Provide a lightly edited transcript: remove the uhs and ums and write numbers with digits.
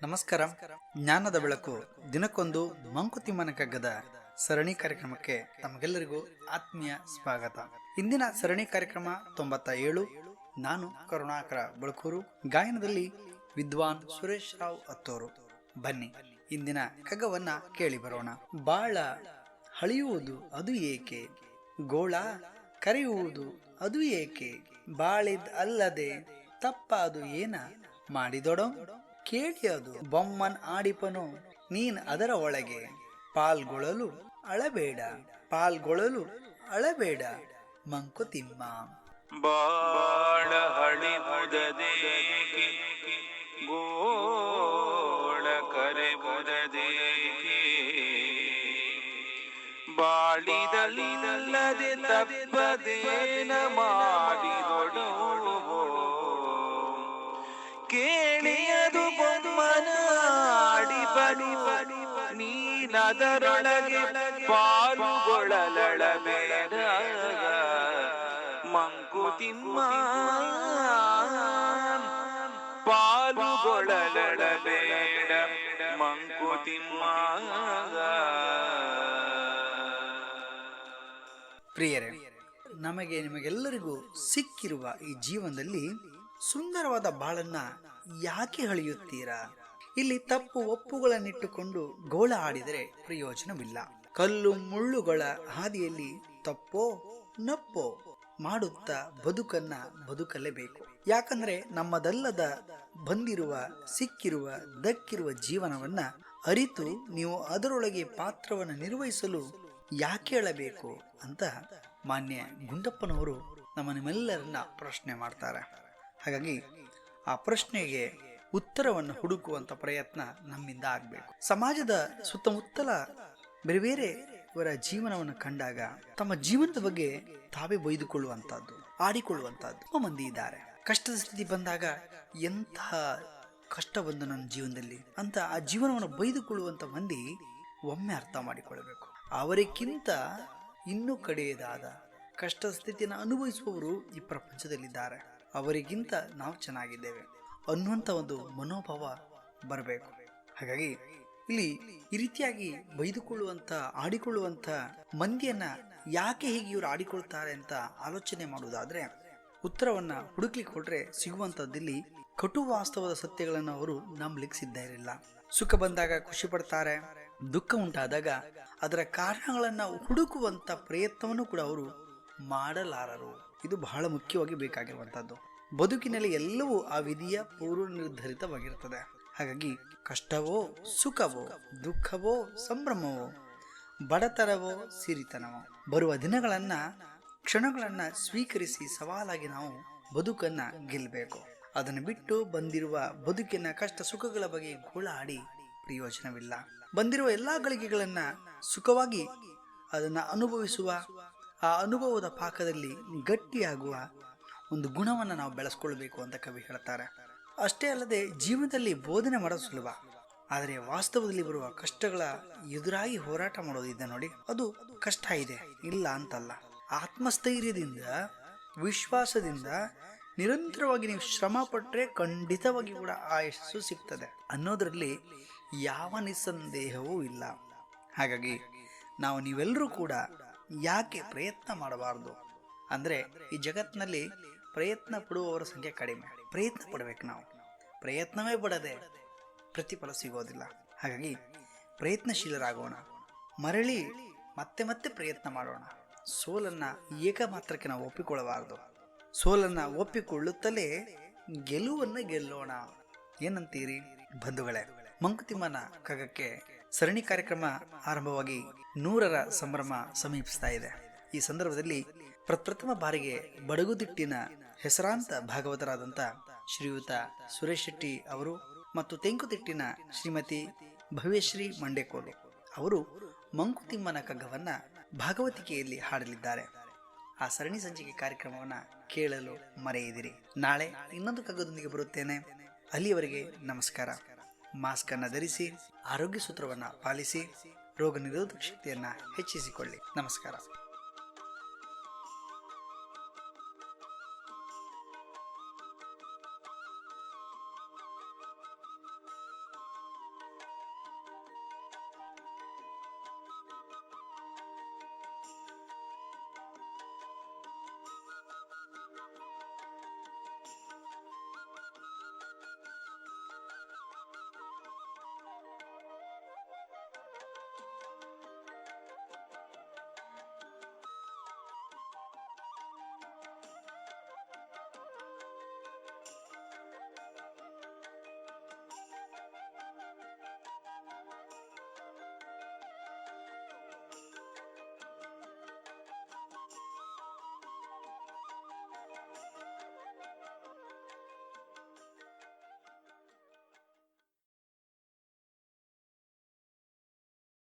ನಮಸ್ಕಾರ. ಜ್ಞಾನದ ಬೆಳಕು ದಿನಕ್ಕೊಂದು ಮಂಕುತಿಮ್ಮನ ಕಗ್ಗದ ಸರಣಿ ಕಾರ್ಯಕ್ರಮಕ್ಕೆ ತಮಗೆಲ್ಲರಿಗೂ ಆತ್ಮೀಯ ಸ್ವಾಗತ. ಇಂದಿನ ಸರಣಿ ಕಾರ್ಯಕ್ರಮ 97. ನಾನು ಕರುಣಾಕರ ಬಳಕೂರು. ಗಾಯನದಲ್ಲಿ ವಿದ್ವಾನ್ ಸುರೇಶ್ ರಾವ್ ಅತ್ತೋರು. ಬನ್ನಿ ಇಂದಿನ ಕಗ್ಗವನ್ನ ಕೇಳಿ ಬರೋಣ. ಬಾಳ ಹಳಿಯುವುದು ಅದು ಏಕೆ, ಗೋಳ ಕರೆಯುವುದು ಅದು ಏಕೆ, ಬಾಳಿದ್ ಅಲ್ಲದೆ ತಪ್ಪಾದು ಏನ ಮಾಡಿದೊಡೋ, ಕೇಳಿ ಅದು ಬೊಮ್ಮನ್ ಆಡಿಪನು ನೀನ್ ಅದರ ಒಳಗೆ, ಪಾಲ್ಗೊಳ್ಳಲು ಅಳಬೇಡ ಪಾಲ್ಗೊಳ್ಳಲು ಅಳಬೇಡ ಮಂಕುತಿಮ್ಮ. ಬಾಳ ಹಳಿವುದದೇಕೆ, ಗೋಳ ಕರೆವುದದೇಕೆ, ಬಾಳಿದಲ್ಲದೆ ತಪ್ಪದೇನ ಮಾಡಿದೊಡೋ, ಕೇಳಿಯದು ಬೊಮ್ಮನಾಡಿ ಬನಿ ನೀನದರೊಳಗೆ ಪಾಲುಗೊಳ್ಳಲಳಬೇಡ ಮಂಕುತಿಮ್ಮ, ಪಾಲುಗೊಳ್ಳಲಳಬೇಡ ಮಂಕುತಿಮ್ಮ. ಪ್ರಿಯರೇ, ನಿಮಗೆಲ್ಲರಿಗೂ ಸಿಕ್ಕಿರುವ ಈ ಜೀವನದಲ್ಲಿ ಸುಂದರವಾದ ಬಾಳನ್ನ ಯಾಕೆ ಹಳೆಯುತ್ತೀರಾ? ಇಲ್ಲಿ ತಪ್ಪು ಒಪ್ಪುಗಳನ್ನಿಟ್ಟುಕೊಂಡು ಗೋಳ ಆಡಿದರೆ ಪ್ರಯೋಜನವಿಲ್ಲ. ಕಲ್ಲು ಮುಳ್ಳುಗಳ ಹಾದಿಯಲ್ಲಿ ತಪ್ಪೋ ನಪ್ಪೋ ಮಾಡುತ್ತಾ ಬದುಕನ್ನ ಬದುಕಲೇಬೇಕು. ಯಾಕಂದ್ರೆ ನಮ್ಮದಲ್ಲದ ಬಂದಿರುವ ಸಿಕ್ಕಿರುವ ದಕ್ಕಿರುವ ಜೀವನವನ್ನ ಅರಿತು ನೀವು ಅದರೊಳಗೆ ಪಾತ್ರವನ್ನು ನಿರ್ವಹಿಸಲು ಯಾಕೆ ಹೇಳಬೇಕು ಅಂತ ಮಾನ್ಯ ಗುಂಡಪ್ಪನವರು ನಿಮ್ಮೆಲ್ಲರನ್ನ ಪ್ರಶ್ನೆ ಮಾಡ್ತಾರೆ. ಹಾಗಾಗಿ ಆ ಪ್ರಶ್ನೆಗೆ ಉತ್ತರವನ್ನು ಹುಡುಕುವಂತ ಪ್ರಯತ್ನ ನಮ್ಮಿಂದ ಆಗಬೇಕು. ಸಮಾಜದ ಸುತ್ತಮುತ್ತಲ ಬೇರೆ ಬೇರೆ ಇವರ ಜೀವನವನ್ನು ಕಂಡಾಗ ತಮ್ಮ ಜೀವನದ ಬಗ್ಗೆ ತಾವೇ ಬೈದುಕೊಳ್ಳುವಂತಹದ್ದು, ಆಡಿಕೊಳ್ಳುವಂತಹದ್ದು ತುಂಬ ಮಂದಿ ಇದ್ದಾರೆ. ಕಷ್ಟದ ಸ್ಥಿತಿ ಬಂದಾಗ ಎಂತಹ ಕಷ್ಟ ಬಂದು ನನ್ನ ಜೀವನದಲ್ಲಿ ಅಂತ ಆ ಜೀವನವನ್ನು ಬೈದುಕೊಳ್ಳುವಂತ ಮಂದಿ ಒಮ್ಮೆ ಅರ್ಥ ಮಾಡಿಕೊಳ್ಳಬೇಕು. ಅವರಿಗಿಂತ ಇನ್ನೂ ಕಡೆಯದಾದ ಕಷ್ಟ ಸ್ಥಿತಿಯನ್ನು ಅನುಭವಿಸುವವರು ಈ ಪ್ರಪಂಚದಲ್ಲಿದ್ದಾರೆ. ಅವರಿಗಿಂತ ನಾವು ಚೆನ್ನಾಗಿದ್ದೇವೆ ಅನ್ನುವಂಥ ಒಂದು ಮನೋಭಾವ ಬರಬೇಕು. ಹಾಗಾಗಿ ಇಲ್ಲಿ ಈ ರೀತಿಯಾಗಿ ಬೈದುಕೊಳ್ಳುವಂಥ ಆಡಿಕೊಳ್ಳುವಂಥ ಮಂದಿಯನ್ನ ಯಾಕೆ ಹೀಗೆ ಇವರು ಆಡಿಕೊಳ್ತಾರೆ ಅಂತ ಆಲೋಚನೆ ಮಾಡುವುದಾದ್ರೆ ಉತ್ತರವನ್ನ ಹುಡುಕ್ಲಿಕ್ಕೆ ಹೊರಟ್ರೆ ಸಿಗುವಂಥದ್ದಿಲ್ಲಿ ಕಟು ವಾಸ್ತವದ ಸತ್ಯಗಳನ್ನು ಅವರು ನಂಬಲಿಕ್ಕೆ ಸಿದ್ಧ ಇರಲಿಲ್ಲ. ಸುಖ ಬಂದಾಗ ಖುಷಿ ಪಡ್ತಾರೆ, ದುಃಖ ಉಂಟಾದಾಗ ಅದರ ಕಾರಣಗಳನ್ನ ಹುಡುಕುವಂತ ಪ್ರಯತ್ನವನ್ನು ಕೂಡ ಅವರು ಮಾಡಲಾರರು. ಇದು ಬಹಳ ಮುಖ್ಯವಾಗಿ ಬೇಕಾಗಿರುವಂತಹದ್ದು. ಬದುಕಿನಲ್ಲಿ ಎಲ್ಲವೂ ಆ ವಿಧಿಯ ಪೂರ್ವ ನಿರ್ಧರಿತವಾಗಿರುತ್ತದೆ. ಹಾಗಾಗಿ ಕಷ್ಟವೋ ಸುಖವೋ ದುಃಖವೋ ಸಂಭ್ರಮವೋ ಬಡತನವೋ ಸಿರಿತನವೋ ಬರುವ ದಿನಗಳನ್ನ ಕ್ಷಣಗಳನ್ನ ಸ್ವೀಕರಿಸಿ ಸವಾಲಾಗಿ ನಾವು ಬದುಕನ್ನ ಗೆಲ್ಲಬೇಕು. ಅದನ್ನು ಬಿಟ್ಟು ಬಂದಿರುವ ಬದುಕಿನ ಕಷ್ಟ ಸುಖಗಳ ಬಗ್ಗೆ ಗೋಳಾಡಿ ಪ್ರಯೋಜನವಿಲ್ಲ. ಬಂದಿರುವ ಎಲ್ಲಾ ಗಳಿಗೆಗಳನ್ನ ಸುಖವಾಗಿ ಅದನ್ನ ಅನುಭವಿಸುವ, ಆ ಅನುಭವದ ಪಾಕದಲ್ಲಿ ಗಟ್ಟಿಯಾಗುವ ಒಂದು ಗುಣವನ್ನು ನಾವು ಬೆಳೆಸ್ಕೊಳ್ಬೇಕು ಅಂತ ಕವಿ ಹೇಳ್ತಾರೆ. ಅಷ್ಟೇ ಅಲ್ಲದೆ ಜೀವನದಲ್ಲಿ ಬೋಧನೆ ಮಾಡೋದು ಸುಲಭ, ಆದರೆ ವಾಸ್ತವದಲ್ಲಿ ಬರುವ ಕಷ್ಟಗಳ ಎದುರಾಗಿ ಹೋರಾಟ ಮಾಡೋದಿದೆ ನೋಡಿ, ಅದು ಕಷ್ಟ ಇದೆ, ಇಲ್ಲ ಅಂತಲ್ಲ. ಆತ್ಮಸ್ಥೈರ್ಯದಿಂದ ವಿಶ್ವಾಸದಿಂದ ನಿರಂತರವಾಗಿ ನೀವು ಶ್ರಮ ಪಟ್ಟರೆ ಖಂಡಿತವಾಗಿ ಕೂಡ ಆ ಯಶಸ್ಸು ಸಿಗ್ತದೆ ಅನ್ನೋದ್ರಲ್ಲಿ ಯಾವ ನಿಸ್ಸಂದೇಹವೂ ಇಲ್ಲ. ಹಾಗಾಗಿ ನೀವೆಲ್ಲರೂ ಕೂಡ ಯಾಕೆ ಪ್ರಯತ್ನ ಮಾಡಬಾರ್ದು ಅಂದ್ರೆ, ಈ ಜಗತ್ತಿನಲ್ಲಿ ಪ್ರಯತ್ನ ಪಡುವವರ ಸಂಖ್ಯೆ ಕಡಿಮೆ. ಪ್ರಯತ್ನ ಪಡಬೇಕು. ನಾವು ಪ್ರಯತ್ನವೇ ಪಡದೆ ಪ್ರತಿಫಲ ಸಿಗೋದಿಲ್ಲ. ಹಾಗಾಗಿ ಪ್ರಯತ್ನಶೀಲರಾಗೋಣ, ಮರಳಿ ಮತ್ತೆ ಮತ್ತೆ ಪ್ರಯತ್ನ ಮಾಡೋಣ. ಸೋಲನ್ನ ಏಕ ಮಾತ್ರಕ್ಕೆ ನಾವು ಒಪ್ಪಿಕೊಳ್ಳಬಾರದು. ಸೋಲನ್ನ ಒಪ್ಪಿಕೊಳ್ಳುತ್ತಲೇ ಗೆಲುವನ್ನ ಗೆಲ್ಲೋಣ. ಏನಂತೀರಿ ಬಂಧುಗಳೇ? ಮಂಕುತಿಮ್ಮನ ಕಗ್ಗಕ್ಕೆ ಸರಣಿ ಕಾರ್ಯಕ್ರಮ ಆರಂಭವಾಗಿ 100ರ ಸಂಭ್ರಮ ಸಮೀಪಿಸ್ತಾ ಇದೆ. ಈ ಸಂದರ್ಭದಲ್ಲಿ ಪ್ರಪ್ರಥಮ ಬಾರಿಗೆ ಬಡಗುತಿಟ್ಟಿನ ಹೆಸರಾಂತ ಭಾಗವತರಾದಂಥ ಶ್ರೀಯುತ ಸುರೇಶ್ ಶೆಟ್ಟಿ ಅವರು ಮತ್ತು ತೆಂಕುತಿಟ್ಟಿನ ಶ್ರೀಮತಿ ಭವ್ಯಶ್ರೀ ಮಂಡೇಕೋಲು ಅವರು ಮಂಕುತಿಮ್ಮನ ಕಗ್ಗವನ್ನ ಭಾಗವತಿಕೆಯಲ್ಲಿ ಹಾಡಲಿದ್ದಾರೆ. ಆ ಸರಣಿ ಸಂಚಿಕೆ ಕಾರ್ಯಕ್ರಮವನ್ನ ಕೇಳಲು ಮರೆಯದಿರಿ. ನಾಳೆ ಇನ್ನೊಂದು ಕಗ್ಗದೊಂದಿಗೆ ಬರುತ್ತೇನೆ. ಅಲ್ಲಿಯವರೆಗೆ ನಮಸ್ಕಾರ. ಮಾಸ್ಕ್ ಅನ್ನು ಧರಿಸಿ, ಆರೋಗ್ಯ ಸೂತ್ರವನ್ನ ಪಾಲಿಸಿ, ರೋಗ ನಿರೋಧಕ ಶಕ್ತಿಯನ್ನ ಹೆಚ್ಚಿಸಿಕೊಳ್ಳಿ. ನಮಸ್ಕಾರ.